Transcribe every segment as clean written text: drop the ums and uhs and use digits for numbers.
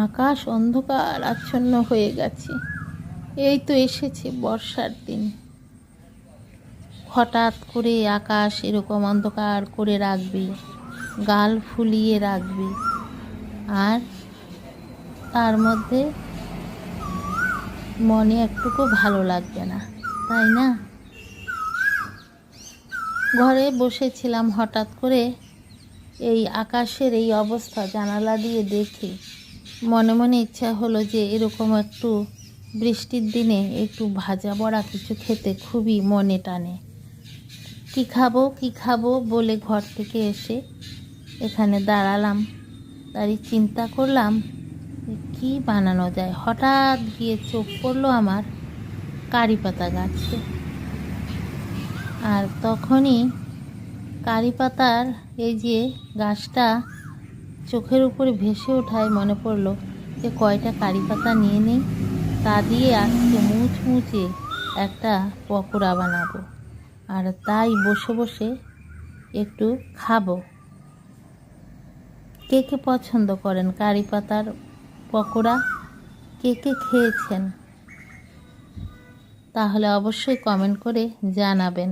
আকাশ অন্ধকার আচ্ছন্ন হয়ে গেছে। এই তো এসেছে বর্ষার দিন। হঠাৎ করে আকাশ এরকম অন্ধকার করে রাখবে, গাল ফুলিয়ে রাখবে, আর তার মধ্যে মনে একটুকু ভালো লাগবে না, তাই না? ঘরে বসেছিলাম, হঠাৎ করে এই আকাশের এই অবস্থা জানালা দিয়ে দেখে মনে মনে ইচ্ছা হলো যে এরকম একটু বৃষ্টির দিনে একটু ভাজা বড়া কিছু খেতে খুবই মনে টানে। কি খাবো বলে ঘর থেকে এসে এখানে দাঁড়ালাম। দাঁড়িয়ে চিন্তা করলাম কি বানানো যায়। হঠাৎ গিয়ে চোখ পড়লো আমার কারি পাতা গাছে। আর তখনই কারি পাতার এই যে গাছটা চোখের উপরে ভেসে ওঠায় মনে পড়লো যে কয়টা কারি পাতা নিয়ে নিই, তা দিয়ে আজকে মুচমুচে একটা পকোড়া বানাবো। আর তাই বসে বসে একটু খাবো। কে কে পছন্দ করেন কারি পাতার পকোড়া? কে কে খেয়েছেন? তাহলে অবশ্যই কমেন্ট করে জানাবেন।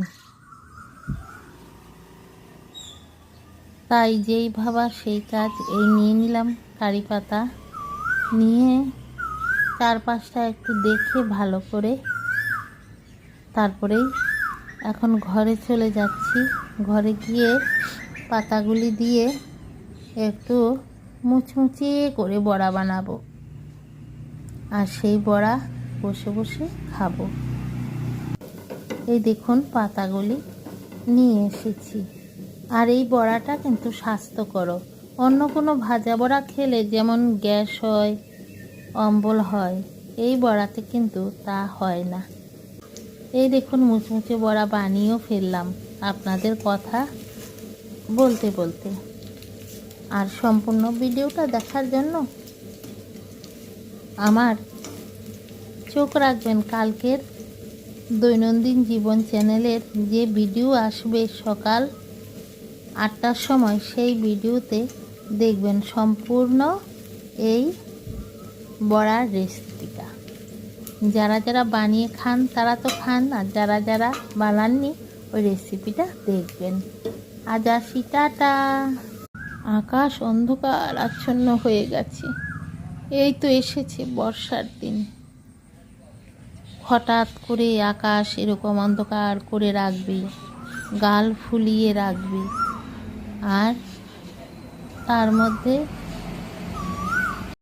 তাই যেই ভাবা সেই কাজ, এই নিয়ে নিলাম কারি পাতা, নিয়ে চারপাশটা একটু দেখে ভালো করে তারপরেই এখন ঘরে চলে যাচ্ছি। ঘরে গিয়ে পাতাগুলি দিয়ে একটু মুচমুচিয়ে করে বড়া বানাবো, আর সেই বড়া বসে বসে খাবো। এই দেখুন পাতাগুলি নিয়ে এসেছি। আর এই বড়াটা কিন্তু স্বাস্থ্যকর। অন্য কোনো ভাজা বড়া খেলে যেমন গ্যাস হয়, অম্বল হয়, এই বড়াতে কিন্তু তা হয় না। এই দেখুন মুচমুচে বড়া বানিয়েও ফেললাম আপনাদের কথা বলতে বলতে। আর সম্পূর্ণ ভিডিওটা দেখার জন্য আমার চোখ রাখবেন কালকের দৈনন্দিন জীবন চ্যানেলের যে ভিডিও আসবে সকাল 8টার সময়, সেই ভিডিওতে দেখবেন সম্পূর্ণ এই বড়ার রেসিপিটা। যারা যারা বানিয়ে খান তারা তো খান, আর যারা যারা বানাননি ওই রেসিপিটা দেখবেন। আজ আসি, টাটা। আকাশ অন্ধকার আচ্ছন্ন হয়ে গেছে। এই তো এসেছে বর্ষার দিন। হঠাৎ করে আকাশ এরকম অন্ধকার করে রাখবে, গাল ফুলিয়ে রাখবে, আর তার মধ্যে